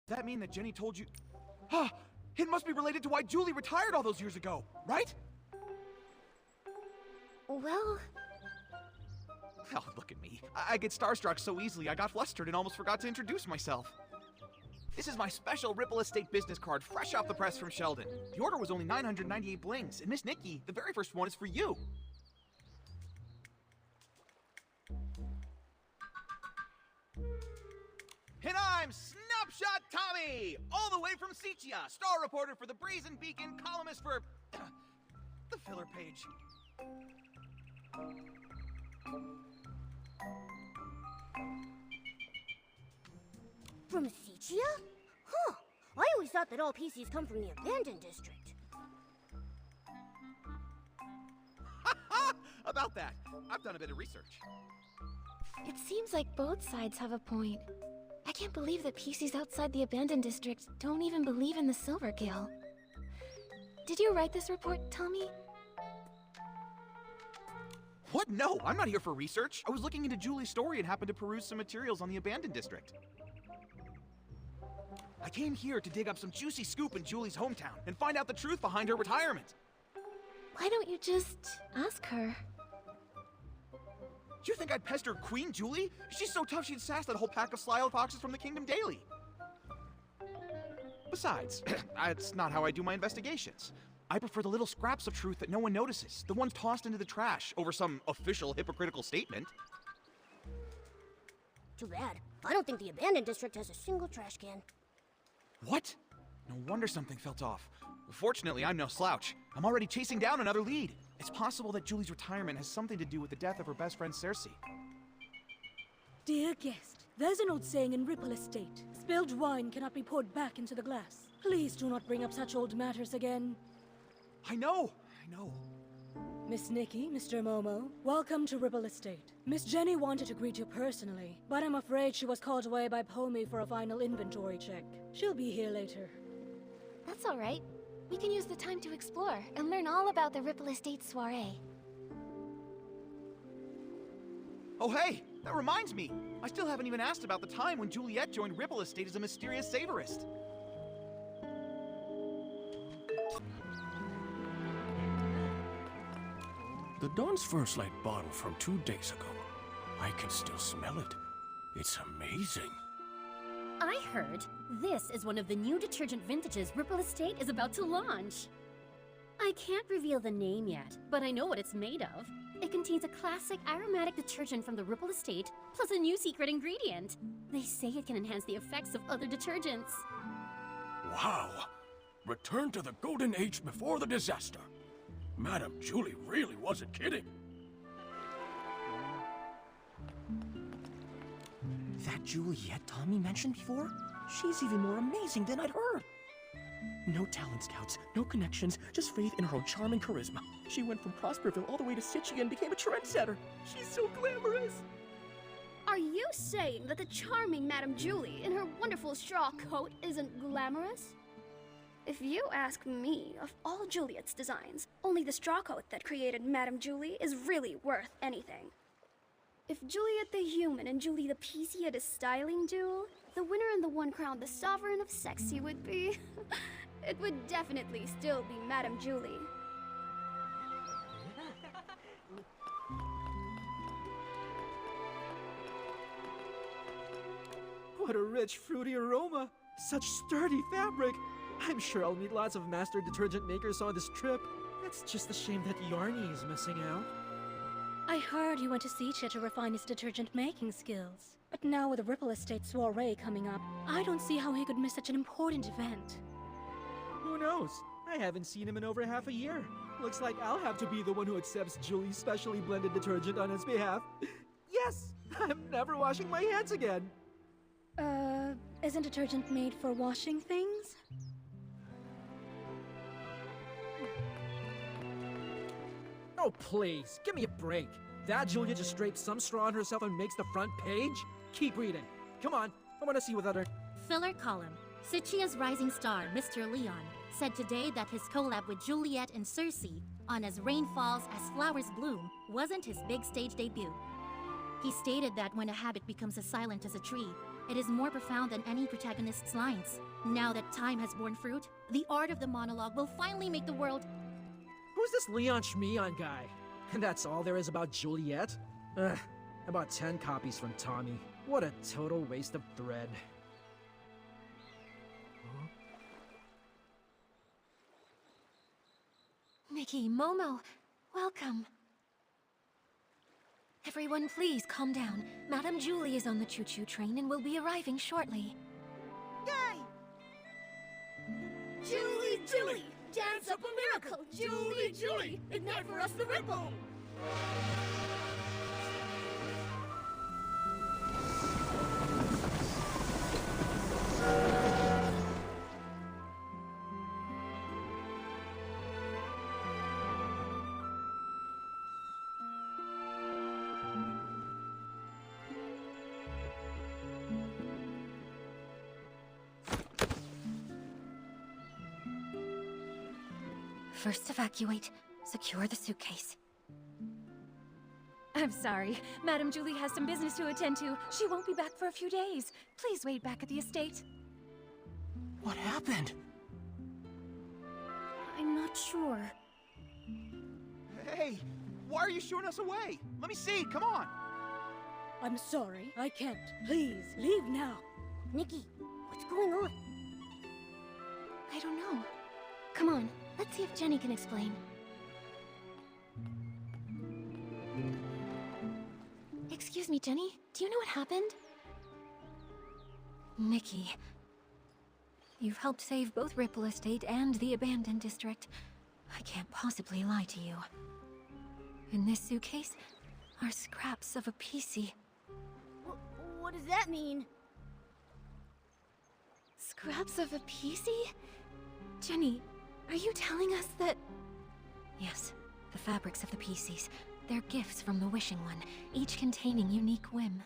Does that mean that Jenny told you... Ah! It must be related to why Julie retired all those years ago, right? Well... Oh, look at me. I get starstruck so easily I got flustered and almost forgot to introduce myself. This is my special Ripple Estate business card, fresh off the press from Sheldon. The order was only 998 blings, and Miss Nikki, the very first one is for you. And I'm Snapshot Tommy, all the way from Sichia, star reporter for the Brazen Beacon, columnist for the filler page. From Sichia? Huh. I always thought that all PCs come from the abandoned district. About that, I've done a bit of research. It seems like both sides have a point. I can't believe that PCs outside the abandoned district don't even believe in the Silver Gill. Did you write this report, Tommy? What? No, I'm not here for research. I was looking into Julie's story and happened to peruse some materials on the abandoned district. I came here to dig up some juicy scoop in Julie's hometown and find out the truth behind her retirement. Why don't you just ask her? Do you think I'd pester Queen Julie? She's so tough she'd sass that whole pack of sly old foxes from the Kingdom Daily. Besides, that's not how I do my investigations. I prefer the little scraps of truth that no one notices, the ones tossed into the trash over some official hypocritical statement. Too bad. I don't think the abandoned district has a single trash can. What? No wonder something felt off. Fortunately, I'm no slouch. I'm already chasing down another lead. It's possible that Julie's retirement has something to do with the death of her best friend Cersei. Dear guest, there's an old saying in Ripple Estate. Spilled wine cannot be poured back into the glass. Please do not bring up such old matters again. I know. Miss Nikki, Mr. Momo, welcome to Ripple Estate. Miss Jenny wanted to greet you personally, but I'm afraid she was called away by Pomey for a final inventory check. She'll be here later. That's all right. We can use the time to explore and learn all about the Ripple Estate soiree. Oh hey, that reminds me. I still haven't even asked about the time when Juliet joined Ripple Estate as a mysterious savorist. The Dawn's First Light bottle from 2 days ago. I can still smell it. It's amazing. I heard this is one of the new detergent vintages Ripple Estate is about to launch. I can't reveal the name yet, but I know what it's made of. It contains a classic aromatic detergent from the Ripple Estate, plus a new secret ingredient. They say it can enhance the effects of other detergents. Wow! Return to the golden age before the disaster. Madame Julie really wasn't kidding. That Juliet Tommy mentioned before? She's even more amazing than I'd heard. No talent scouts, no connections, just faith in her own charm and charisma. She went from Prosperville all the way to Sichia and became a trendsetter. She's so glamorous. Are you saying that the charming Madame Julie in her wonderful straw coat isn't glamorous? If you ask me, of all Juliet's designs, only the straw coat that created Madame Julie is really worth anything. If Juliet the human and Julie the PC had a styling duel, the winner and the one crowned the sovereign of sexy would be... it would definitely still be Madame Julie. What a rich, fruity aroma! Such sturdy fabric! I'm sure I'll meet lots of master detergent makers on this trip. It's just a shame that Yarny is missing out. I heard he went to Sichia to refine his detergent making skills. But now with the Ripple Estate soiree coming up, I don't see how he could miss such an important event. Who knows? I haven't seen him in over half a year. Looks like I'll have to be the one who accepts Julie's specially blended detergent on his behalf. Yes! I'm never washing my hands again! Isn't detergent made for washing things? Oh, please, give me a break. That Julia just drapes some straw on herself and makes the front page? Keep reading. Come on, I want to see what other... Filler column. Sichia's rising star, Mr. Leon, said today that his collab with Juliet and Cersei on As Rain Falls, As Flowers Bloom wasn't his big stage debut. He stated that when a habit becomes as silent as a tree, It is more profound than any protagonist's lines. Now that time has borne fruit, the art of the monologue will finally make the world... Who's this Leon Schmeon guy? And that's all there is about Juliet? Ugh, I bought 10 copies from Tommy. What a total waste of thread. Nikki, Momo, welcome. Everyone, please calm down. Madame Julie is on the choo-choo train and will be arriving shortly. Yay! Julie, Julie! Dance up a miracle! Julie, Julie! Ignite for us the ripple! First evacuate. Secure the suitcase. I'm sorry. Madame Julie has some business to attend to. She won't be back for a few days. Please wait back at the estate. What happened? I'm not sure. Hey, why are you shooing us away? Let me see, come on! I'm sorry, I can't. Please, leave now. Nikki, what's going on? I don't know. Come on, let's see if Jenny can explain. Excuse me, Jenny. Do you know what happened? Nikki. You've helped save both Ripple Estate and the abandoned district. I can't possibly lie to you. In this suitcase are scraps of a PC. What does that mean? Scraps of a PC? Jenny, are you telling us that... Yes, the fabrics of the PCs. They're gifts from the Wishing One, each containing unique whim.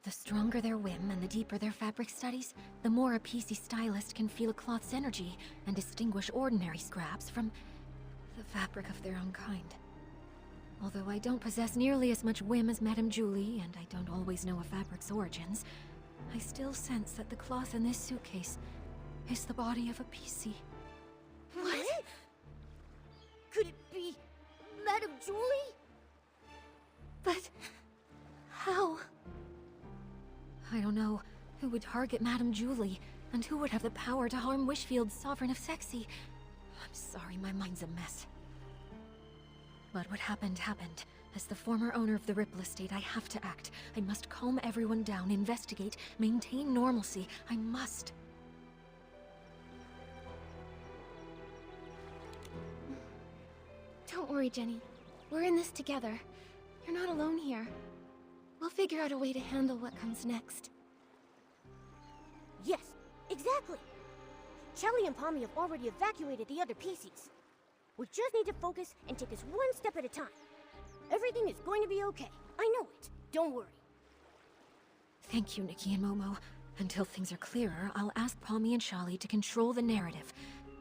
The stronger their whim and the deeper their fabric studies, the more a PC stylist can feel a cloth's energy and distinguish ordinary scraps from the fabric of their own kind. Although I don't possess nearly as much whim as Madame Julie, and I don't always know a fabric's origins, I still sense that the cloth in this suitcase is the body of a PC. What? Could it be Madame Julie? But... how? I don't know who would target Madame Julie, and who would have the power to harm Wishfield's Sovereign of Sexy. I'm sorry, my mind's a mess. But what happened, happened. As the former owner of the Ripple Estate, I have to act. I must calm everyone down, investigate, maintain normalcy. I must. Don't worry, Jenny. We're in this together. You're not alone here. We'll figure out a way to handle what comes next. Yes, exactly. Shelly and Pommy have already evacuated the other PCs. We just need to focus and take this one step at a time. Everything is going to be okay. I know it. Don't worry. Thank you, Nikki and Momo. Until things are clearer, I'll ask Pommy and Shelly to control the narrative,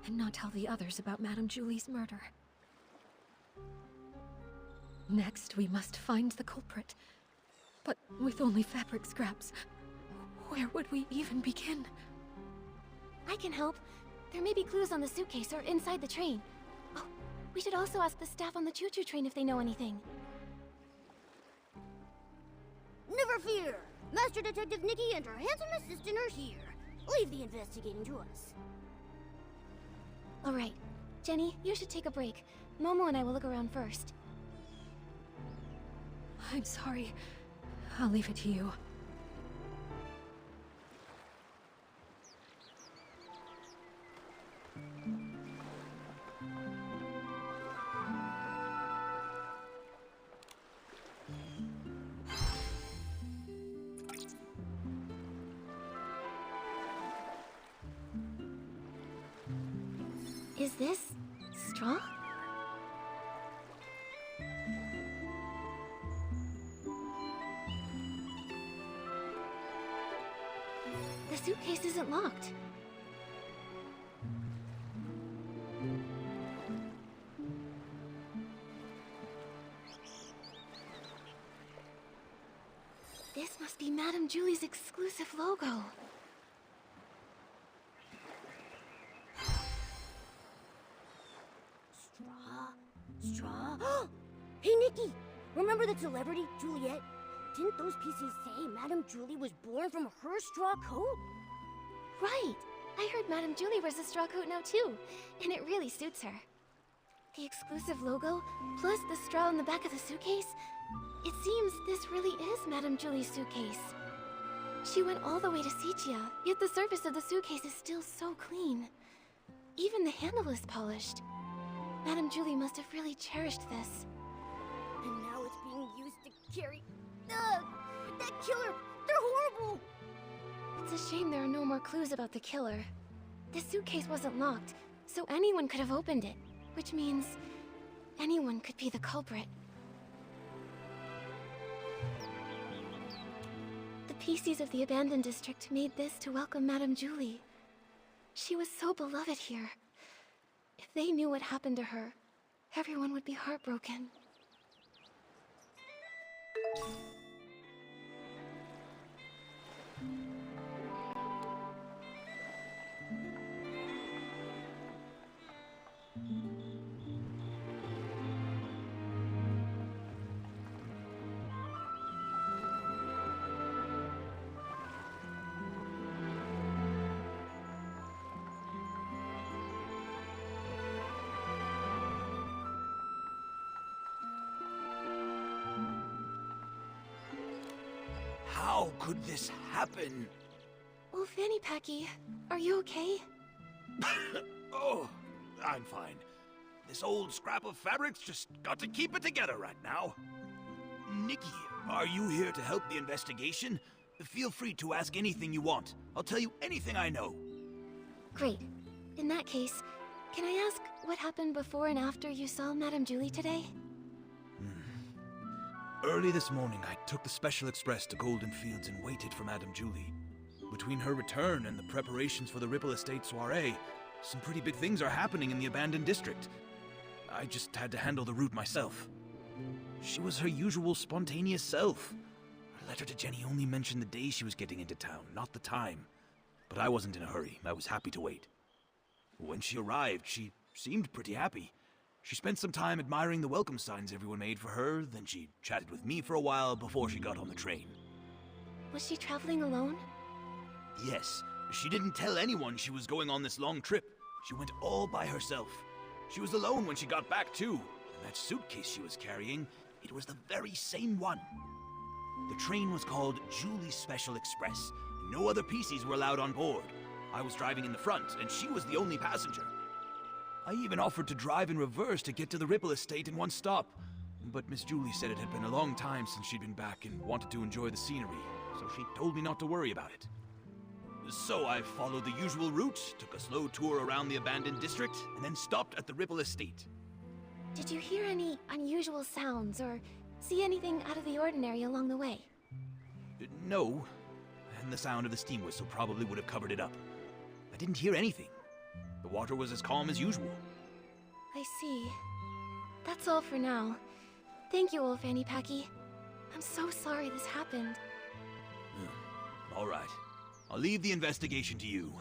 and not tell the others about Madame Julie's murder. Next, we must find the culprit. But with only fabric scraps, where would we even begin? I can help. There may be clues on the suitcase or inside the train. Oh, we should also ask the staff on the choo-choo train if they know anything. Never fear! Master Detective Nikki and her handsome assistant are here. Leave the investigating to us. All right. Jenny, you should take a break. Momo and I will look around first. I'm sorry. I'll leave it to you. Is this straw? The suitcase isn't locked. This must be be Madame Julie's exclusive logo. Straw? Hey, Nikki! Remember the celebrity, Juliet? Didn't those PCs say Madame Julie was born from her straw coat? Right! I heard Madame Julie wears a straw coat now too, and it really suits her. The exclusive logo, plus the straw on the back of the suitcase, it seems this really is Madame Julie's suitcase. She went all the way to Sigia, yet the surface of the suitcase is still so clean. Even the handle is polished. Madame Julie must have really cherished this. And now it's being used to carry... Ugh! That killer! They're horrible! It's a shame there are no more clues about the killer. The suitcase wasn't locked, so anyone could have opened it, which means anyone could be the culprit. The PCs of the abandoned district made this to welcome Madame Julie. She was so beloved here. If they knew what happened to her, everyone would be heartbroken. How could this happen? Well, Fanny Packy, are you okay? Oh, I'm fine. This old scrap of fabric's just got to keep it together right now. Nikki, are you here to help the investigation? Feel free to ask anything you want. I'll tell you anything I know. Great. In that case, can I ask what happened before and after you saw Madame Julie today? Early this morning, I took the Special Express to Golden Fields and waited for Madame Julie. Between her return and the preparations for the Ripple Estate soiree, some pretty big things are happening in the abandoned district. I just had to handle the route myself. She was her usual spontaneous self. Her letter to Jenny only mentioned the day she was getting into town, not the time. But I wasn't in a hurry. I was happy to wait. When she arrived, she seemed pretty happy. She spent some time admiring the welcome signs everyone made for her, then she chatted with me for a while before she got on the train. Was she traveling alone? Yes, she didn't tell anyone she was going on this long trip. She went all by herself. She was alone when she got back, too. And that suitcase she was carrying, it was the very same one. The train was called Julie's Special Express. No other PCs were allowed on board. I was driving in the front, and she was the only passenger. I even offered to drive in reverse to get to the Ripple Estate in one stop. But Miss Julie said it had been a long time since she'd been back and wanted to enjoy the scenery, so she told me not to worry about it. So I followed the usual route, took a slow tour around the abandoned district, and then stopped at the Ripple Estate. Did you hear any unusual sounds or see anything out of the ordinary along the way? No, and the sound of the steam whistle probably would have covered it up. I didn't hear anything. The water was as calm as usual. I see. That's all for now. Thank you, old Fanny Packy. I'm so sorry this happened. All right. I'll leave the investigation to you.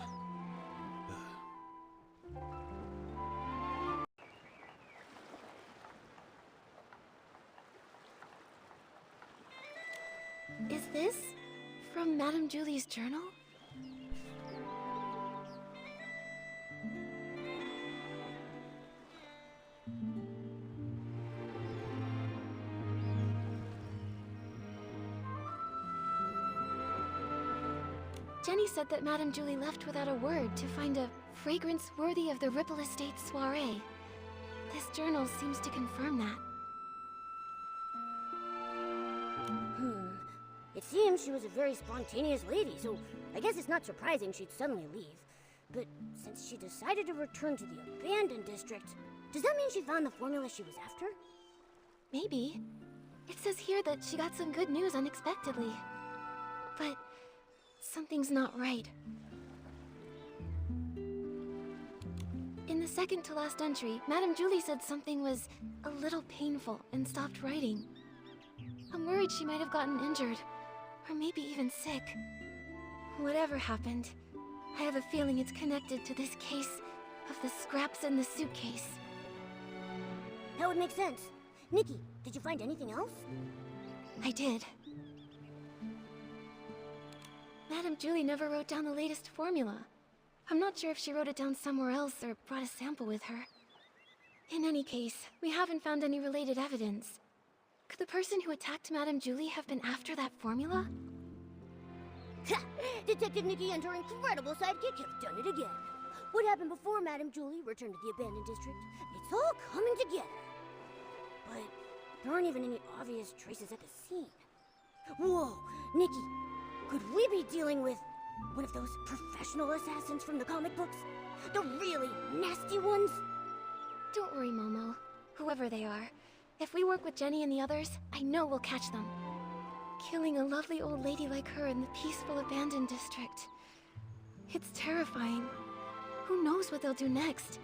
Is this from Madame Julie's journal? Jenny said that Madame Julie left without a word to find a fragrance worthy of the Ripple Estate soiree. This journal seems to confirm that. It seems she was a very spontaneous lady, so I guess it's not surprising she'd suddenly leave. But since she decided to return to the abandoned district, does that mean she found the formula she was after? Maybe. It says here that she got some good news unexpectedly. But something's not right. In the second to last entry, Madame Julie said something was a little painful and stopped writing. I'm worried she might have gotten injured. Or maybe even sick. Whatever happened, I have a feeling it's connected to this case of the scraps in the suitcase. That would make sense. Nikki, did you find anything else? I did. Madame Julie never wrote down the latest formula. I'm not sure if she wrote it down somewhere else or brought a sample with her. In any case, we haven't found any related evidence. Could the person who attacked Madame Julie have been after that formula? Ha! Detective Nikki and her incredible sidekick have done it again. What happened before Madame Julie returned to the abandoned district? It's all coming together. But there aren't even any obvious traces at the scene. Whoa, Nikki, could we be dealing with one of those professional assassins from the comic books? The really nasty ones? Don't worry, Momo. Whoever they are, if we work with Jenny and the others, I know we'll catch them. Killing a lovely old lady like her in the peaceful abandoned district. It's terrifying. Who knows what they'll do next?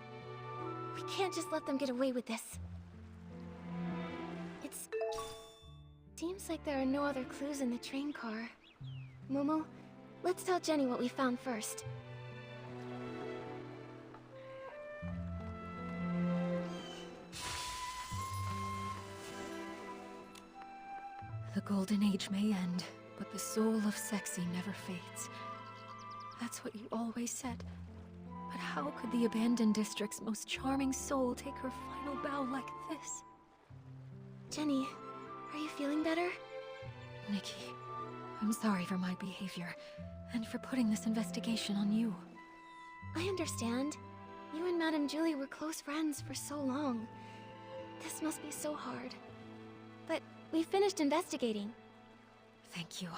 We can't just let them get away with this. Seems like there are no other clues in the train car. Momo, let's tell Jenny what we found first. The Golden Age may end, but the soul of sexy never fades. That's what you always said. But how could the abandoned district's most charming soul take her final bow like this? Jenny, are you feeling better? Nikki, I'm sorry for my behavior, and for putting this investigation on you. I understand. You and Madame Julie were close friends for so long. This must be so hard. But we finished investigating. Thank you.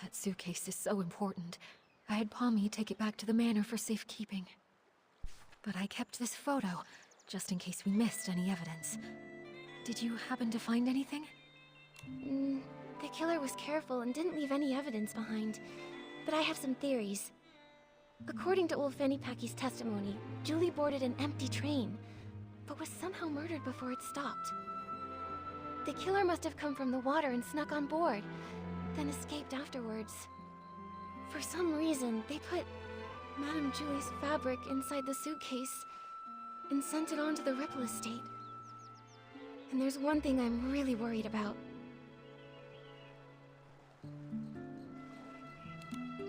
That suitcase is so important. I had Pommy take it back to the manor for safekeeping. But I kept this photo, just in case we missed any evidence. Did you happen to find anything? The killer was careful and didn't leave any evidence behind. But I have some theories. According to old Fanny Packy's testimony, Julie boarded an empty train, but was somehow murdered before it stopped. The killer must have come from the water and snuck on board, then escaped afterwards. For some reason, they put Madame Julie's fabric inside the suitcase and sent it on to the Ripple estate. And there's one thing I'm really worried about.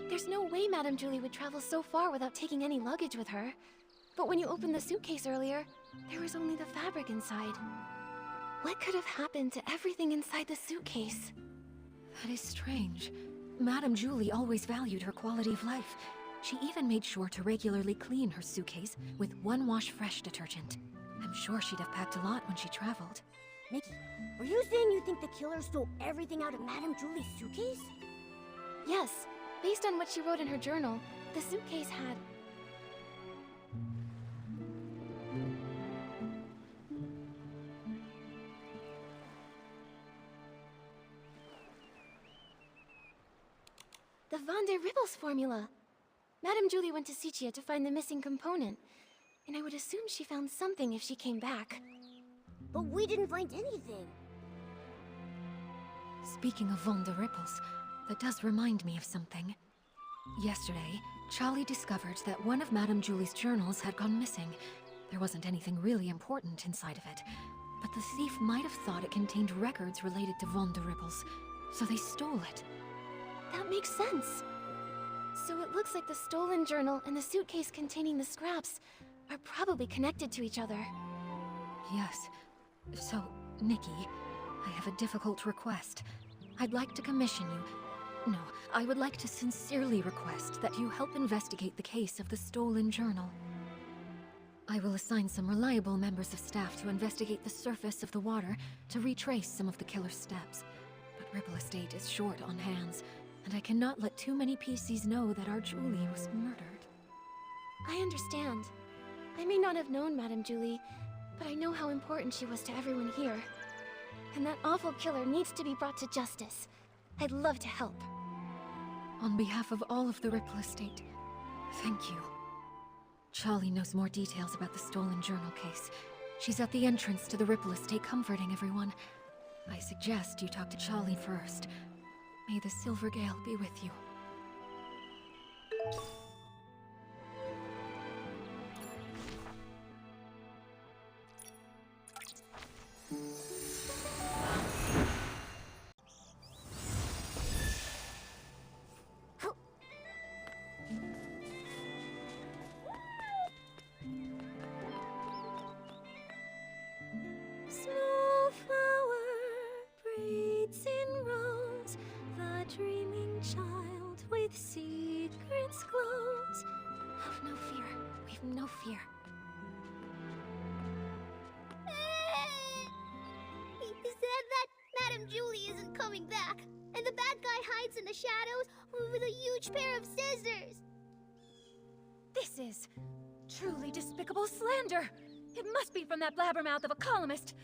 There's no way Madame Julie would travel so far without taking any luggage with her. But when you opened the suitcase earlier, there was only the fabric inside. What could have happened to everything inside the suitcase? That is strange. Madame Julie always valued her quality of life. She even made sure to regularly clean her suitcase with one wash fresh detergent. I'm sure she'd have packed a lot when she traveled. Nikki, were you saying you think the killer stole everything out of Madame Julie's suitcase? Yes. Based on what she wrote in her journal, the suitcase had... the Van der Ribbels formula. Madame Julie went to Sichia to find the missing component, and I would assume she found something if she came back. But we didn't find anything. Speaking of Van der Rippels, that does remind me of something. Yesterday, Charlie discovered that one of Madame Julie's journals had gone missing. There wasn't anything really important inside of it, but the thief might have thought it contained records related to Van der Rippels, so they stole it. That makes sense. So it looks like the stolen journal and the suitcase containing the scraps are probably connected to each other. Yes. So, Nikki, I have a difficult request. I'd like to commission you. No, I would like to sincerely request that you help investigate the case of the stolen journal. I will assign some reliable members of staff to investigate the surface of the water to retrace some of the killer's steps. But Ripple Estate is short on hands, and I cannot let too many PCs know that our Julie was murdered. I understand. I may not have known Madame Julie, but I know how important she was to everyone here. And that awful killer needs to be brought to justice. I'd love to help. On behalf of all of the Ripple Estate, thank you. Charlie knows more details about the stolen journal case. She's at the entrance to the Ripple Estate comforting everyone. I suggest you talk to Charlie first. May the Silver Gale be with you. Snowflower braids in rows, the dreaming child with secrets glows. Have no fear. We've no fear. He said that Madame Julie isn't coming back, and the bad guy hides in the shadows with a huge pair of scissors. This is truly despicable slander. It must be from that blabbermouth of a columnist.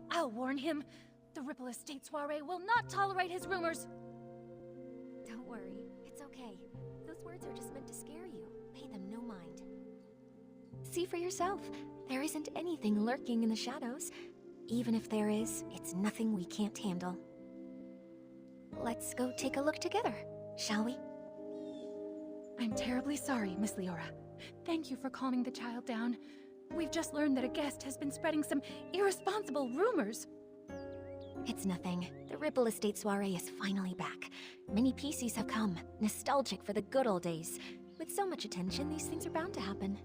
I'll warn him. The Ripple Estate soiree will not tolerate his rumors. Don't worry. It's okay. Those words are just meant to scare you. Pay them no mind. See for yourself. There isn't anything lurking in the shadows. Even if there is, it's nothing we can't handle. Let's go take a look together, shall we? I'm terribly sorry, Miss Leora. Thank you for calming the child down. We've just learned that a guest has been spreading some irresponsible rumors. It's nothing. The Ripple Estate soiree is finally back. Many PCs have come, nostalgic for the good old days. With so much attention, these things are bound to happen.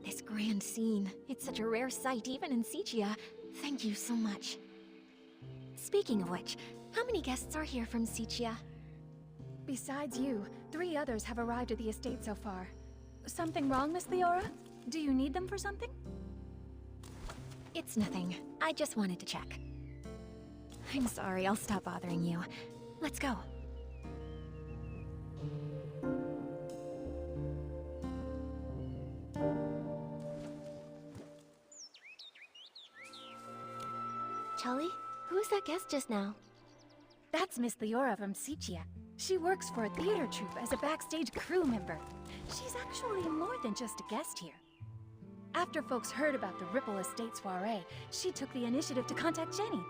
This grand scene, it's such a rare sight even in Sicia. Thank you so much. Speaking of which, how many guests are here from Sicia? Besides you, 3 others have arrived at the estate so far. Something wrong, Miss Leora? Do you need them for something? It's nothing. I just wanted to check. I'm sorry, I'll stop bothering you. Let's go. Charlie, who was that guest just now? That's Miss Leora from Sicia. She works for a theater troupe as a backstage crew member. She's actually more than just a guest here. After folks heard about the Ripple Estate soiree, she took the initiative to contact Jenny.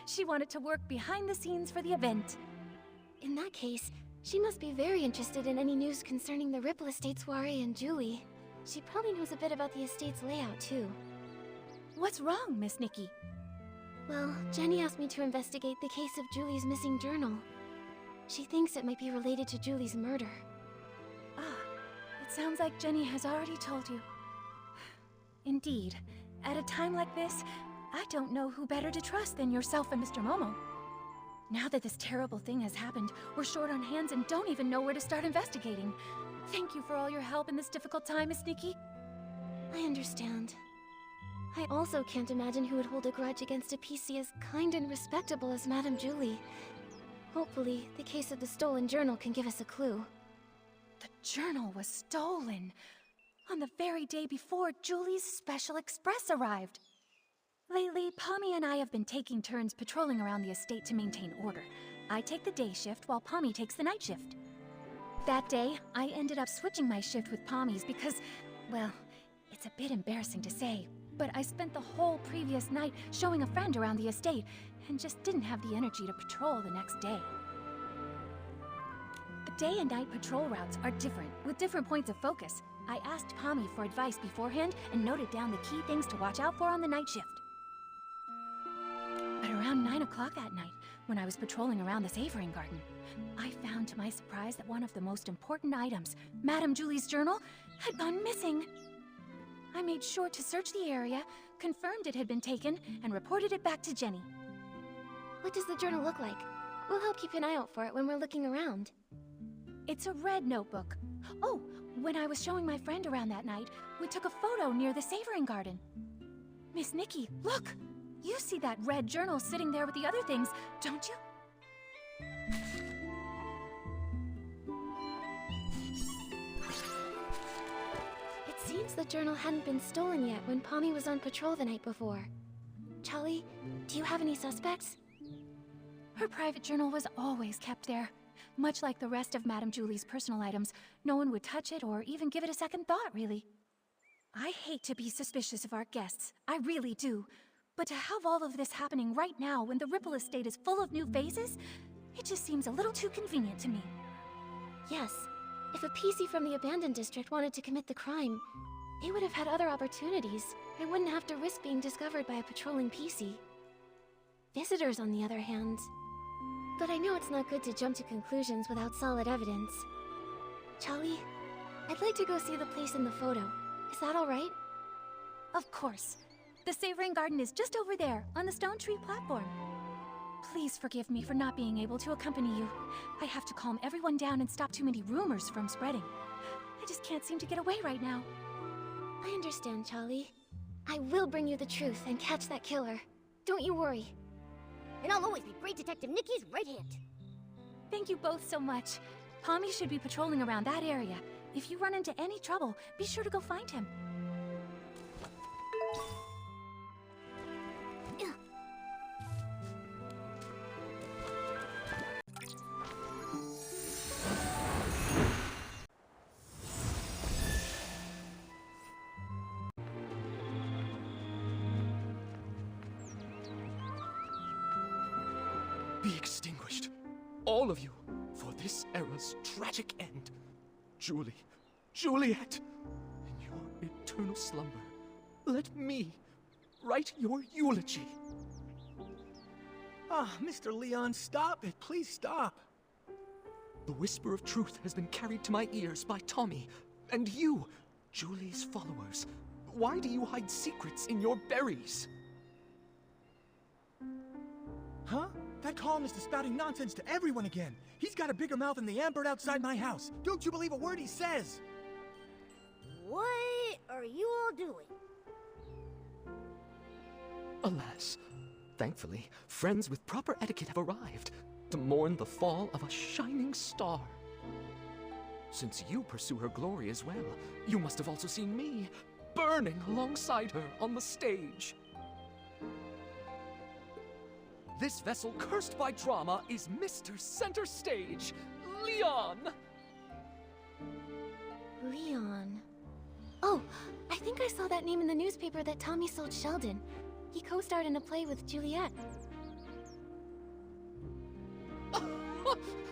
She wanted to work behind the scenes for the event. In that case, she must be very interested in any news concerning the Ripple Estate soiree and Julie. She probably knows a bit about the estate's layout, too. What's wrong, Miss Nikki? Well, Jenny asked me to investigate the case of Julie's missing journal. She thinks it might be related to Julie's murder. Ah, it sounds like Jenny has already told you. Indeed. At a time like this, I don't know who better to trust than yourself and Mr. Momo. Now that this terrible thing has happened, we're short on hands and don't even know where to start investigating. Thank you for all your help in this difficult time, Miss Nikki. I understand. I also can't imagine who would hold a grudge against a PC as kind and respectable as Madame Julie. Hopefully, the case of the stolen journal can give us a clue. The journal was stolen on the very day before Julie's Special Express arrived. Lately, Pommy and I have been taking turns patrolling around the estate to maintain order. I take the day shift while Pommy takes the night shift. That day, I ended up switching my shift with Pommy's because, well, it's a bit embarrassing to say, but I spent the whole previous night showing a friend around the estate and just didn't have the energy to patrol the next day. The day and night patrol routes are different, with different points of focus. I asked Pommy for advice beforehand and noted down the key things to watch out for on the night shift. At around 9 o'clock that night, when I was patrolling around the savoring garden, I found to my surprise that one of the most important items, Madame Julie's journal, had gone missing. I made sure to search the area, confirmed it had been taken, and reported it back to Jenny. What does the journal look like? We'll help keep an eye out for it when we're looking around. It's a red notebook. Oh, when I was showing my friend around that night, we took a photo near the savoring garden. Miss Nikki, look! You see that red journal sitting there with the other things, don't you? It seems the journal hadn't been stolen yet when Pommy was on patrol the night before. Charlie, do you have any suspects? Her private journal was always kept there. Much like the rest of Madame Julie's personal items, no one would touch it or even give it a second thought, really. I hate to be suspicious of our guests, I really do. But to have all of this happening right now when the Ripple Estate is full of new faces, It just seems a little too convenient to me. Yes, if a PC from the abandoned district wanted to commit the crime, they would have had other opportunities. I wouldn't have to risk being discovered by a patrolling PC. Visitors, on the other hand. But I know it's not good to jump to conclusions without solid evidence. Charlie, I'd like to go see the place in the photo. Is that all right? Of course. The Savoring Garden is just over there, on the stone tree platform. Please forgive me for not being able to accompany you. I have to calm everyone down and stop too many rumors from spreading. I just can't seem to get away right now. I understand, Charlie. I will bring you the truth and catch that killer. Don't you worry. And I'll always be Great Detective Nikki's right hand. Thank you both so much. Pommy should be patrolling around that area. If you run into any trouble, be sure to go find him. Be extinguished, all of you, for this era's tragic end. Juliet, in your eternal slumber, let me write your eulogy. Ah, Mr. Leon, stop it. Please stop. The whisper of truth has been carried to my ears by Tommy, and you, Julie's followers. Why do you hide secrets in your berries? Huh? That columnist is spouting nonsense to everyone again. He's got a bigger mouth than the Ambird outside my house. Don't you believe a word he says? What are you all doing? Alas, thankfully, friends with proper etiquette have arrived to mourn the fall of a shining star. Since you pursue her glory as well, you must have also seen me burning alongside her on the stage. This vessel cursed by drama is Mr. Center Stage, Leon! Leon. Oh, I think I saw that name in the newspaper that Tommy sold Sheldon. He co-starred in a play with Juliet.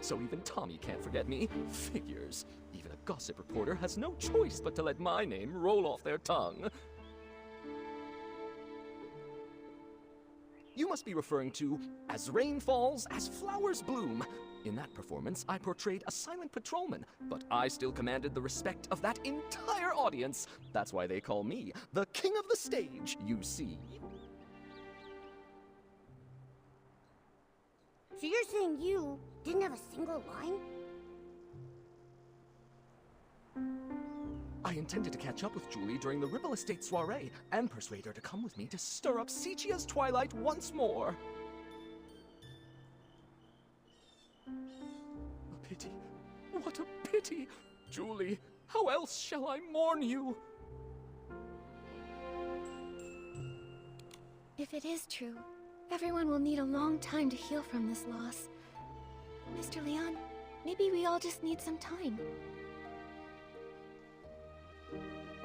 So even Tommy can't forget me. Figures. Even a gossip reporter has no choice but to let my name roll off their tongue. You must be referring to As Rain Falls, As Flowers Bloom. In that performance, I portrayed a silent patrolman, but I still commanded the respect of that entire audience. That's why they call me the king of the stage, you see. So you're saying you didn't have a single line? I intended to catch up with Julie during the Ripple Estate soiree and persuade her to come with me to stir up Sichia's twilight once more. A pity. What a pity! Julie, how else shall I mourn you? If it is true, everyone will need a long time to heal from this loss. Mr. Leon, maybe we all just need some time.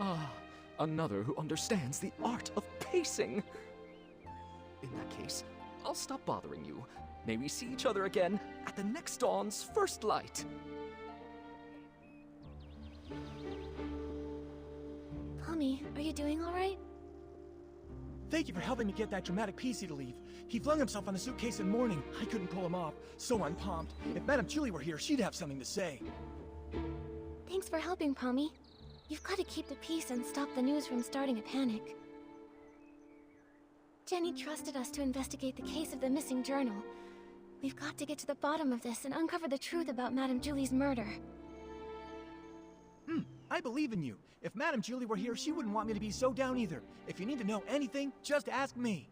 Ah, another who understands the art of pacing. In that case, I'll stop bothering you. May we see each other again at the next dawn's first light. Pommy, are you doing all right? Thank you for helping me get that dramatic PC to leave. He flung himself on the suitcase in mourning. I couldn't pull him off, so I'm pumped. If Madame Julie were here, she'd have something to say. Thanks for helping, Pommy. You've got to keep the peace and stop the news from starting a panic. Jenny trusted us to investigate the case of the missing journal. We've got to get to the bottom of this and uncover the truth about Madame Julie's murder. I believe in you. If Madame Julie were here, she wouldn't want me to be so down either. If you need to know anything, just ask me.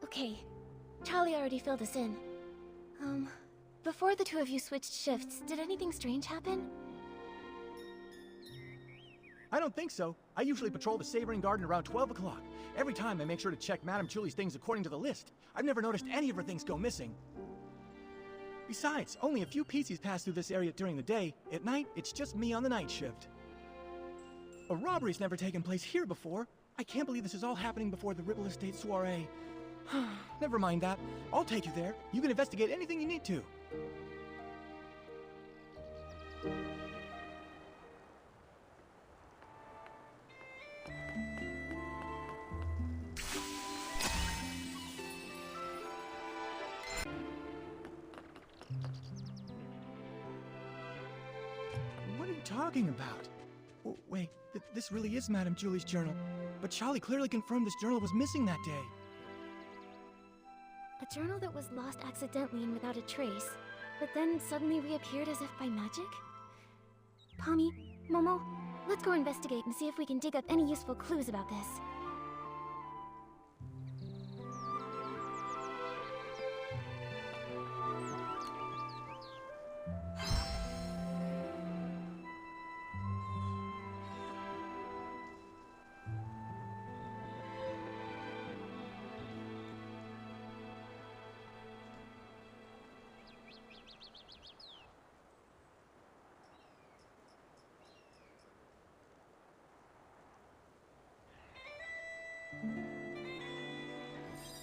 Okay. Charlie already filled us in. Before the two of you switched shifts, did anything strange happen? I don't think so. I usually patrol the Savoring Garden around 12 o'clock. Every time I make sure to check Madame Julie's things according to the list. I've never noticed any of her things go missing. Besides, only a few PCs pass through this area during the day. At night, it's just me on the night shift. A robbery's never taken place here before. I can't believe this is all happening before the Ripple Estate soiree. Never mind that. I'll take you there. You can investigate anything you need to. What are you talking about? Oh, wait, this really is Madame Julie's journal. But Charlie clearly confirmed this journal was missing that day. A journal that was lost accidentally and without a trace, but then suddenly reappeared as if by magic? Pommy, Momo, let's go investigate and see if we can dig up any useful clues about this.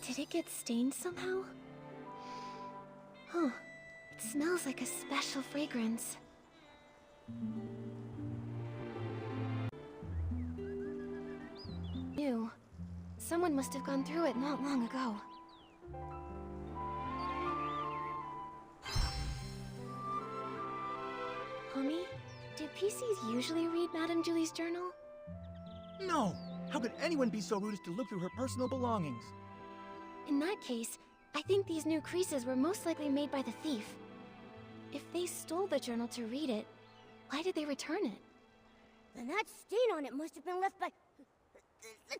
Did it get stained somehow? Huh. It smells like a special fragrance. Ew. Someone must have gone through it not long ago. Homie, do PCs usually read Madame Julie's journal? No! How could anyone be so rude as to look through her personal belongings? In that case, I think these new creases were most likely made by the thief. If they stole the journal to read it, why did they return it? Then that stain on it must have been left by the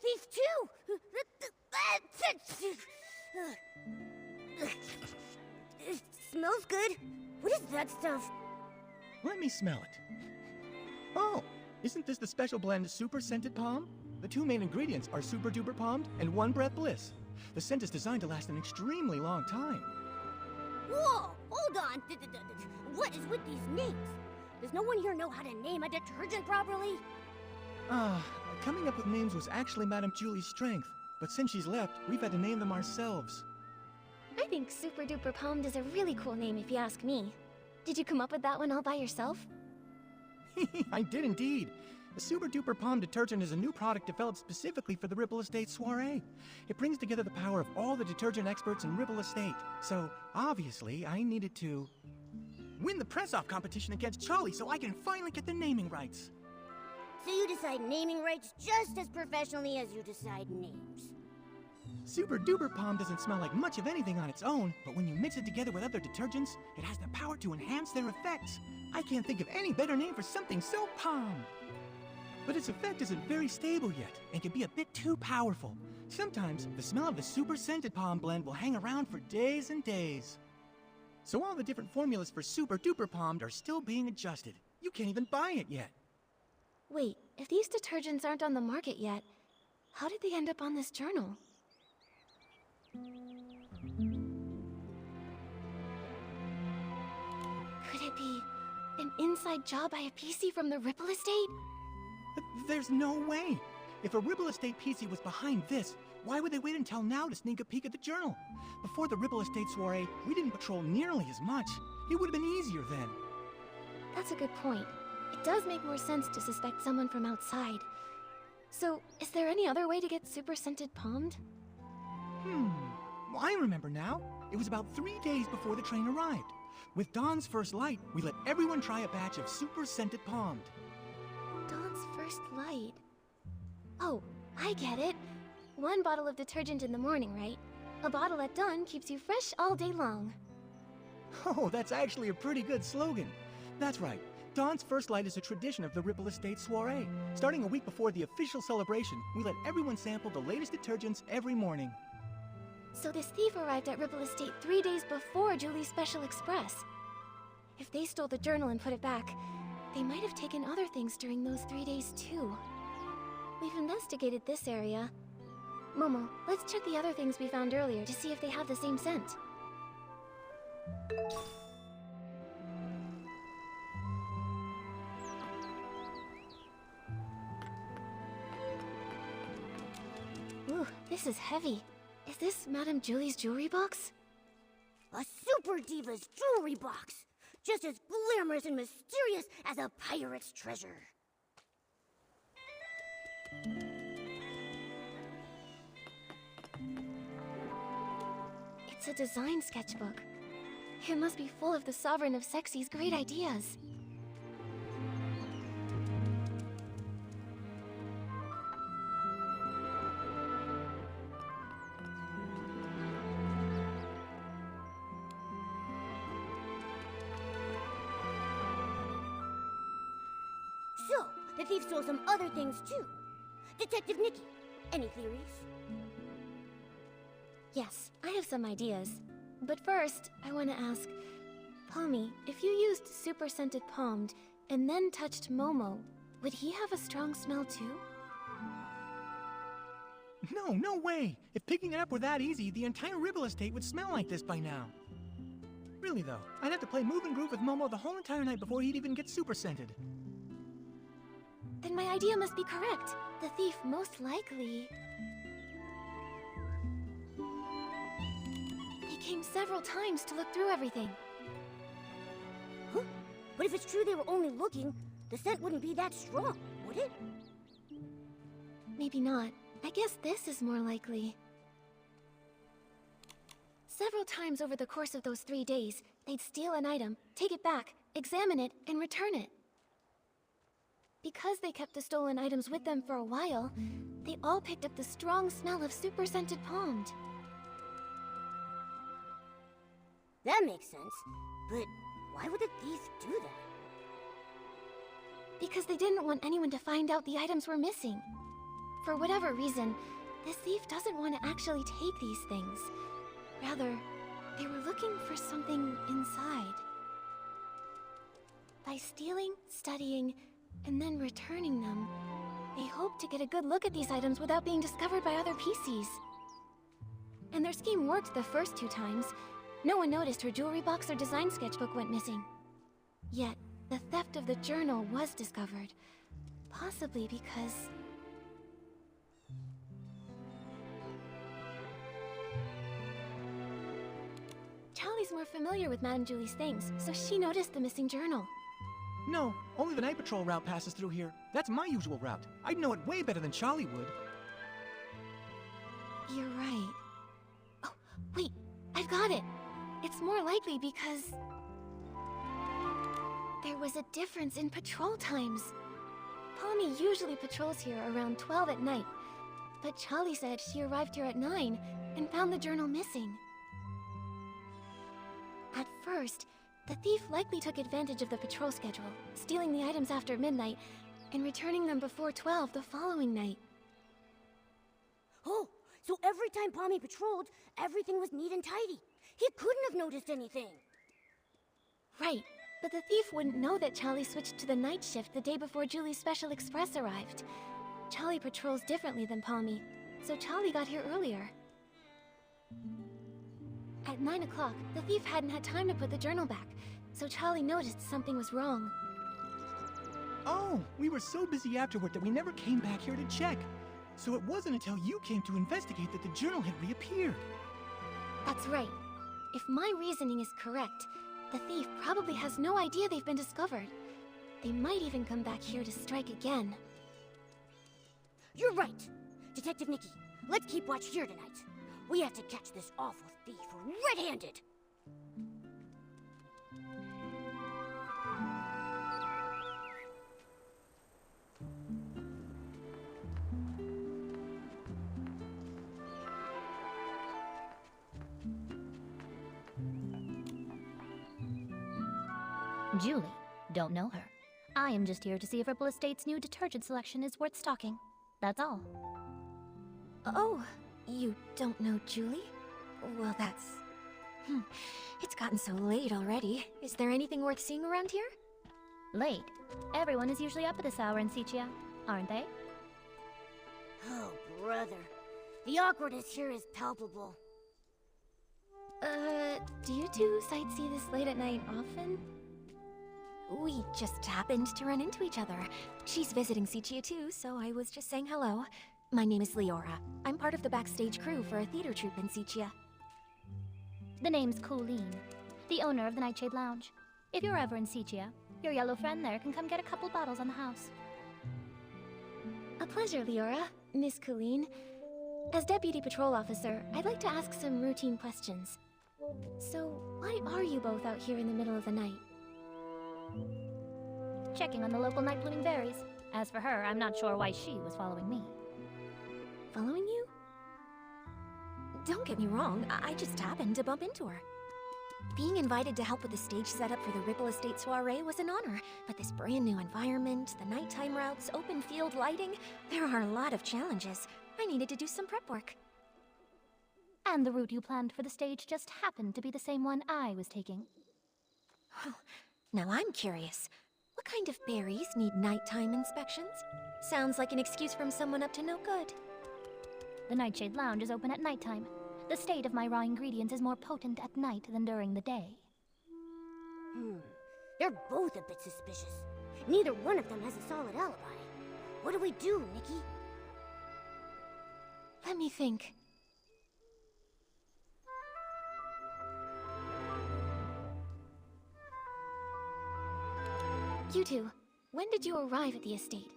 thief too. It smells good. What is that stuff? Let me smell it. Oh, isn't this the special blend Super Scented Palm? The two main ingredients are Super Duper Palmed and One Breath Bliss. The scent is designed to last an extremely long time. Whoa, hold on. What is with these names? Does no one here know how to name a detergent properly? Coming up with names was actually Madame Julie's strength, but since she's left, we've had to name them ourselves. I think Super Duper Palmed is a really cool name if you ask me. Did you come up with that one all by yourself? I did indeed. The Super Duper Palm detergent is a new product developed specifically for the Ripple Estate soiree. It brings together the power of all the detergent experts in Ripple Estate. So, obviously, I needed to win the press-off competition against Charlie so I can finally get the naming rights. So you decide naming rights just as professionally as you decide names. Super Duper Palm doesn't smell like much of anything on its own, but when you mix it together with other detergents, it has the power to enhance their effects. I can't think of any better name for something so palmed. But its effect isn't very stable yet, and can be a bit too powerful. Sometimes, the smell of the Super Scented Palm blend will hang around for days and days. So all the different formulas for Super Duper Palmed are still being adjusted. You can't even buy it yet. Wait, if these detergents aren't on the market yet, how did they end up on this journal? Could it be an inside job by a PC from the Ripple Estate? There's no way. If a Ripple Estate PC was behind this, why would they wait until now to sneak a peek at the journal? Before the Ripple Estate soiree, we didn't patrol nearly as much. It would have been easier then. That's a good point. It does make more sense to suspect someone from outside. So, is there any other way to get Super Scented Palmed? Well, I remember now. It was about 3 days before the train arrived. With Dawn's first light, we let everyone try a batch of Super Scented Palmed. Dawn's first light. Oh, I get it. 1 bottle of detergent in the morning, right? A bottle at dawn keeps you fresh all day long. Oh, that's actually a pretty good slogan. That's right. Dawn's first light is a tradition of the Ripple Estate soiree. Starting a week before the official celebration, we let everyone sample the latest detergents every morning. So this thief arrived at Ripple Estate 3 days before Julie's Special Express. If they stole the journal and put it back, they might have taken other things during those 3 days too. We've investigated this area. Momo, let's check the other things we found earlier to see if they have the same scent. Ugh, Ooh, this is heavy. Is this Madame Julie's jewelry box? A super diva's jewelry box! Just as glamorous and mysterious as a pirate's treasure. It's a design sketchbook. It must be full of the Sovereign of Sexy's great ideas. So, the thief stole some other things too. Detective Nikki, any theories? Yes, I have some ideas. But first, I want to ask, Palmy, if you used super scented palmed and then touched Momo, would he have a strong smell too? No way! If picking it up were that easy, the entire Ribble estate would smell like this by now. Really though, I'd have to play Move and Groove with Momo the whole entire night before he'd even get super scented. Then my idea must be correct. The thief most likely... He came several times to look through everything. Huh? But if it's true they were only looking, the scent wouldn't be that strong, would it? Maybe not. I guess this is more likely. Several times over the course of those 3 days, they'd steal an item, take it back, examine it, and return it. Because they kept the stolen items with them for a while, they all picked up the strong smell of super scented palmed. That makes sense, but why would the thief do that? Because they didn't want anyone to find out the items were missing. For whatever reason, this thief doesn't want to actually take these things. Rather, they were looking for something inside. By stealing, studying, and then returning them, they hoped to get a good look at these items without being discovered by other PCs. And their scheme worked the first 2 times. No one noticed her jewelry box or design sketchbook went missing. Yet, the theft of the journal was discovered. Possibly because... Charlie's more familiar with Madame Julie's things, so she noticed the missing journal. No, only the night patrol route passes through here. That's my usual route. I'd know it way better than Charlie would. You're right. Oh, wait, I've got it. It's more likely because... there was a difference in patrol times. Palmy usually patrols here around 12 at night, but Charlie said she arrived here at 9 and found the journal missing. At first, the thief likely took advantage of the patrol schedule, stealing the items after midnight and returning them before 12 the following night. Oh, so every time Palmy patrolled, everything was neat and tidy. He couldn't have noticed anything. Right, but the thief wouldn't know that Charlie switched to the night shift the day before Julie's Special Express arrived. Charlie patrols differently than Palmy, so Charlie got here earlier. At 9 o'clock, the thief hadn't had time to put the journal back, so Charlie noticed something was wrong. Oh, we were so busy afterward that we never came back here to check. So it wasn't until you came to investigate that the journal had reappeared. That's right. If my reasoning is correct, the thief probably has no idea they've been discovered. They might even come back here to strike again. You're right. Detective Nikki, let's keep watch here tonight. We have to catch this awful thief red-handed. Julie, don't know her. I am just here to see if Ripple Estate's new detergent selection is worth stocking. That's all. Oh, you don't know Julie? Well, that's... It's gotten so late already. Is there anything worth seeing around here? Late? Everyone is usually up at this hour in Sichia, aren't they? Oh, brother. The awkwardness here is palpable. Do you two sightsee this late at night often? We just happened to run into each other. She's visiting Sichia too, so I was just saying hello. My name is Leora. I'm part of the backstage crew for a theater troupe in Sichia. The name's Colleen, the owner of the Nightshade Lounge. If you're ever in Sichia, your yellow friend there can come get a couple bottles on the house. A pleasure, Leora. Miss Colleen. As Deputy Patrol Officer, I'd like to ask some routine questions. So, why are you both out here in the middle of the night? Checking on the local night blooming berries. As for her, I'm not sure why she was following me. Following you? Don't get me wrong, I just happened to bump into her. Being invited to help with the stage setup for the Ripple Estate soiree was an honor, but this brand new environment, the nighttime routes, open field lighting, there are a lot of challenges. I needed to do some prep work. And the route you planned for the stage just happened to be the same one I was taking. Now I'm curious. What kind of berries need nighttime inspections? Sounds like an excuse from someone up to no good. The Nightshade Lounge is open at nighttime. The state of my raw ingredients is more potent at night than during the day. They're both a bit suspicious. Neither one of them has a solid alibi. What do we do, Nikki? Let me think. You two, when did you arrive at the estate?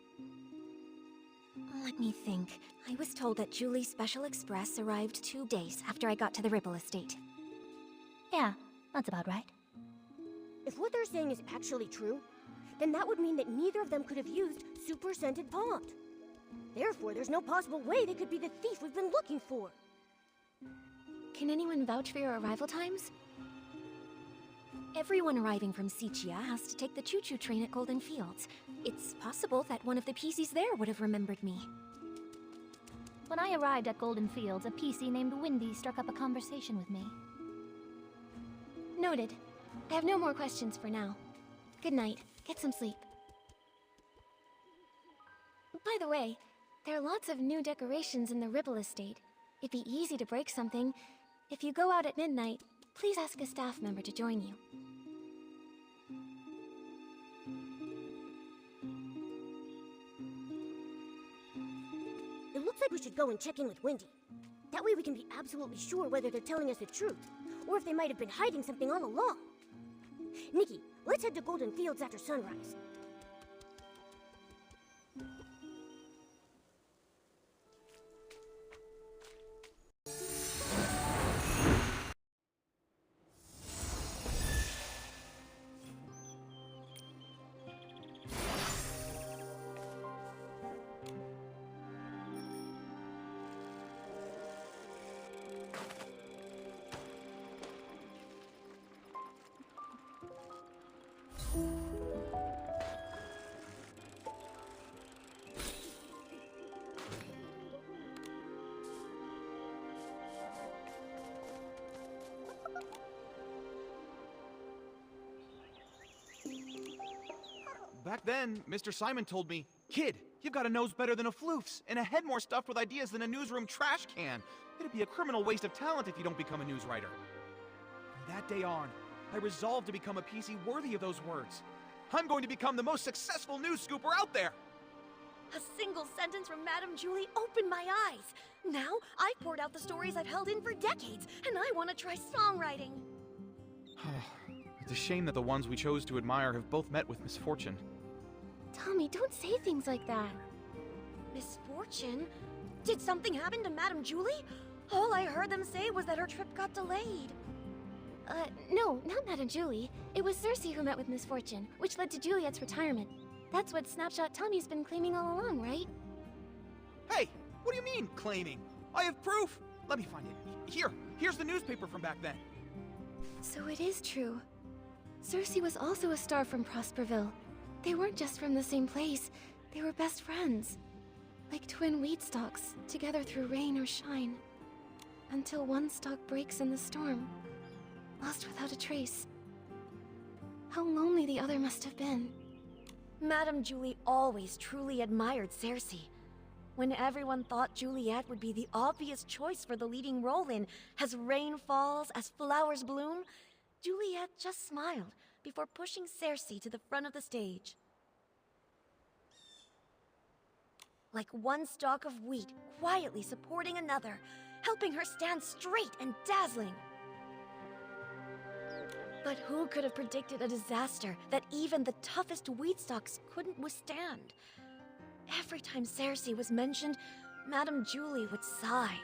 Let me think. I was told that Julie's Special Express arrived 2 days after I got to the Ripple Estate. Yeah, that's about right. If what they're saying is actually true, then that would mean that neither of them could have used Super Scented Pond. Therefore, there's no possible way they could be the thief we've been looking for. Can anyone vouch for your arrival times? Everyone arriving from Sichia has to take the choo-choo train at Golden Fields. It's possible that one of the PCs there would have remembered me. When I arrived at Golden Fields, a PC named Windy struck up a conversation with me. Noted. I have no more questions for now. Good night. Get some sleep. By the way, there are lots of new decorations in the Ripple Estate. It'd be easy to break something. If you go out at midnight, please ask a staff member to join you. It looks like we should go and check in with Windy. That way we can be absolutely sure whether they're telling us the truth, or if they might have been hiding something all along. Nikki, let's head to Golden Fields after sunrise. Back then, Mr. Simon told me, "Kid, you've got a nose better than a floof's, and a head more stuffed with ideas than a newsroom trash can. It'd be a criminal waste of talent if you don't become a news writer." From that day on, I resolved to become a PC worthy of those words. I'm going to become the most successful news scooper out there! A single sentence from Madame Julie opened my eyes. Now, I've poured out the stories I've held in for decades, and I want to try songwriting. It's a shame that the ones we chose to admire have both met with misfortune. Tommy, don't say things like that. Misfortune? Did something happen to Madame Julie? All I heard them say was that her trip got delayed. No, not Madame Julie. It was Cersei who met with misfortune, which led to Juliet's retirement. That's what Snapshot Tommy's been claiming all along, right? Hey, what do you mean, claiming? I have proof! Let me find it. Here's the newspaper from back then. So it is true. Cersei was also a star from Prosperville. They weren't just from the same place, they were best friends. Like twin weed stalks, together through rain or shine. Until one stalk breaks in the storm, lost without a trace. How lonely the other must have been. Madame Julie always truly admired Cersei. When everyone thought Juliet would be the obvious choice for the leading role in As Rain Falls, As Flowers Bloom, Juliet just smiled before pushing Cersei to the front of the stage. like one stalk of wheat quietly supporting another, helping her stand straight and dazzling. But who could have predicted a disaster that even the toughest wheat stalks couldn't withstand? Every time Cersei was mentioned, Madame Julie would sigh.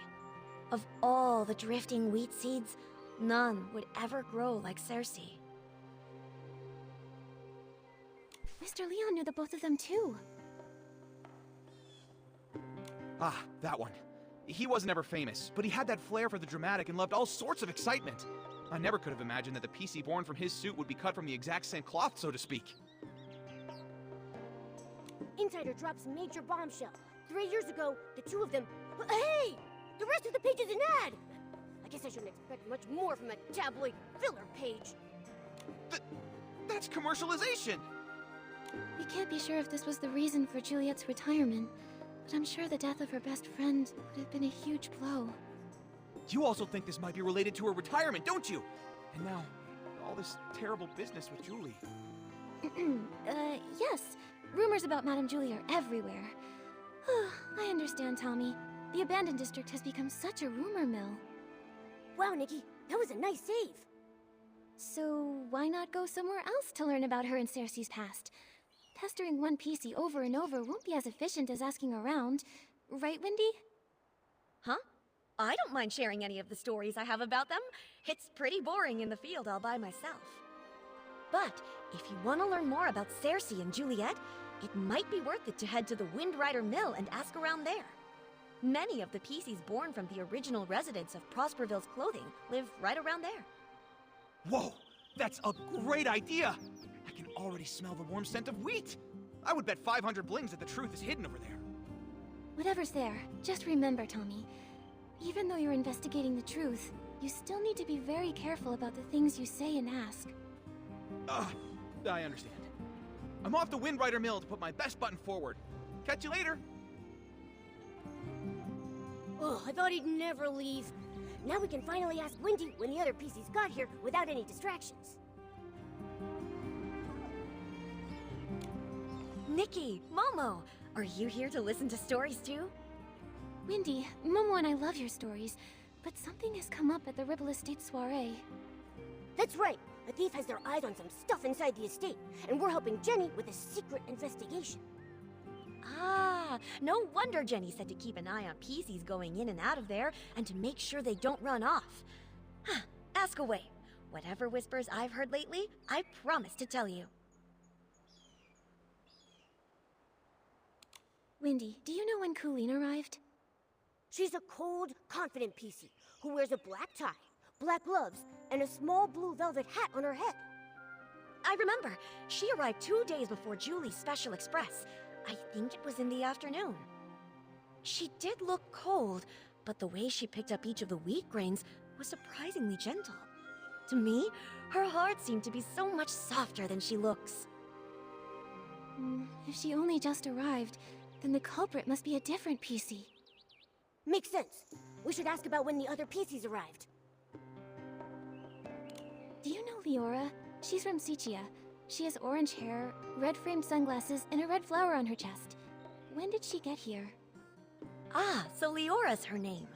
Of all the drifting wheat seeds, none would ever grow like Cersei. Mr. Leon knew the both of them too. Ah, that one. He wasn't ever famous, but he had that flair for the dramatic and loved all sorts of excitement. I never could have imagined that the PC born from his suit would be cut from the exact same cloth, so to speak. Insider drops major bombshell. 3 years ago, the two of them... Hey! The rest of the page is an ad! I guess I shouldn't expect much more from a tabloid filler page. That's commercialization! We can't be sure if this was the reason for Juliet's retirement, but I'm sure the death of her best friend would have been a huge blow. You also think this might be related to her retirement, don't you? And now, all this terrible business with Julie. Yes. Rumors about Madame Julie are everywhere. I understand, Tommy. The abandoned district has become such a rumor mill. Wow, Nikki, that was a nice save. So why not go somewhere else to learn about her and Cersei's past? Pestering one PC over and over won't be as efficient as asking around. Right, Wendy? Huh? I don't mind sharing any of the stories I have about them. It's pretty boring in the field all by myself. But if you want to learn more about Cersei and Juliet, it might be worth it to head to the Windrider Mill and ask around there. Many of the PCs born from the original residents of Prosperville's clothing live right around there. Whoa! That's a great idea! I can already smell the warm scent of wheat! I would bet 500 blings that the truth is hidden over there. Whatever's there, just remember, Tommy. Even though you're investigating the truth, you still need to be very careful about the things you say and ask. I understand. I'm off to Windrider Mill to put my best button forward. Catch you later! Oh, I thought he'd never leave. Now we can finally ask Wendy when the other PCs got here without any distractions. Nikki, Momo, are you here to listen to stories too? Wendy, Momo and I love your stories, but something has come up at the Ripple Estate soiree. That's right. A thief has their eyes on some stuff inside the estate, and we're helping Jenny with a secret investigation. Ah, no wonder Jenny said to keep an eye on PCs going in and out of there, and to make sure they don't run off. Ask away. Whatever whispers I've heard lately, I promise to tell you. Wendy, do you know when Colleen arrived? She's a cold, confident PC who wears a black tie, black gloves, and a small blue velvet hat on her head. I remember. She arrived 2 days before Julie's Special Express. I think it was in the afternoon. She did look cold, but the way she picked up each of the wheat grains was surprisingly gentle. To me, her heart seemed to be so much softer than she looks. If she only just arrived, then the culprit must be a different PC. Makes sense. We should ask about when the other PCs arrived. Do you know Leora? She's from Sichia. She has orange hair, red-framed sunglasses, and a red flower on her chest. When did she get here? Ah, so Leora's her name.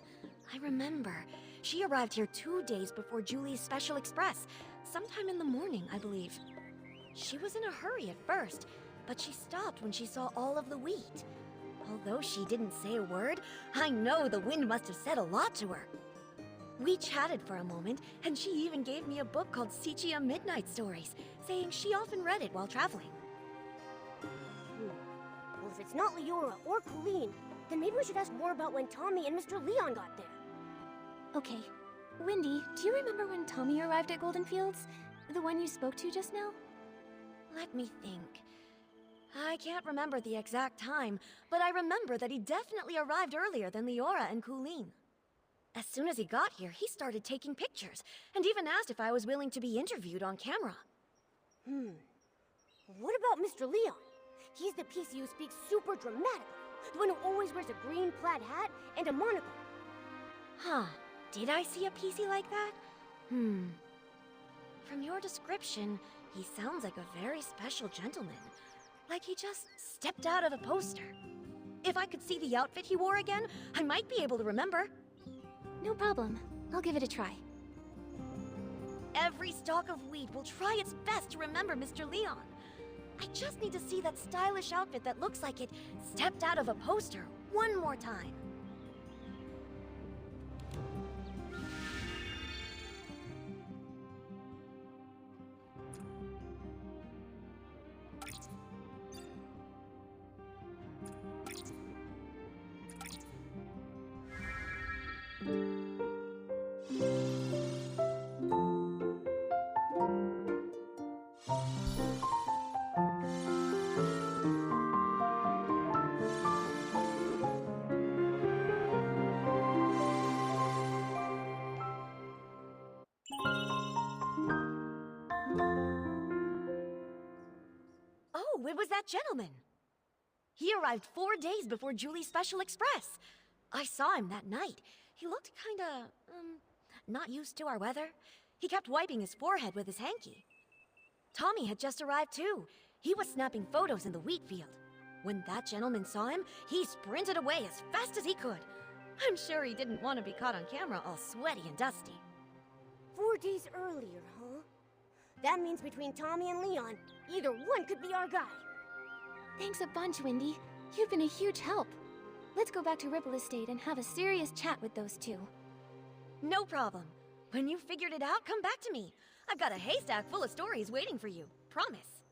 I remember. She arrived here 2 days before Julie's Special Express, sometime in the morning, I believe. She was in a hurry at first, but she stopped when she saw all of the wheat. Although she didn't say a word, I know the wind must have said a lot to her. We chatted for a moment, and she even gave me a book called Sichia Midnight Stories, saying she often read it while traveling. Well, if it's not Leora or Colleen, then maybe we should ask more about when Tommy and Mr. Leon got there. Okay. Wendy, do you remember when Tommy arrived at Golden Fields? The one you spoke to just now? Let me think. I can't remember the exact time, but I remember that he definitely arrived earlier than Leora and Colleen. As soon as he got here, he started taking pictures, and even asked if I was willing to be interviewed on camera. What about Mr. Leon? He's the PC who speaks super dramatically, the one who always wears a green plaid hat and a monocle. Huh, did I see a PC like that? From your description, he sounds like a very special gentleman. Like he just stepped out of a poster. If I could see the outfit he wore again, I might be able to remember. No problem. I'll give it a try. Every stalk of wheat will try its best to remember Mr. Leon. I just need to see that stylish outfit that looks like it stepped out of a poster one more time. Oh, it was that gentleman. He arrived 4 days before Julie's Special Express. I saw him that night. He looked kinda, not used to our weather. He kept wiping his forehead with his hanky. Tommy had just arrived too. He was snapping photos in the wheat field. When that gentleman saw him, he sprinted away as fast as he could. I'm sure he didn't want to be caught on camera all sweaty and dusty. 4 days earlier, huh? That means between Tommy and Leon, either one could be our guy. Thanks a bunch, Windy. You've been a huge help. Let's go back to Ripple Estate and have a serious chat with those two. No problem. When you figured it out, come back to me. I've got a haystack full of stories waiting for you. Promise.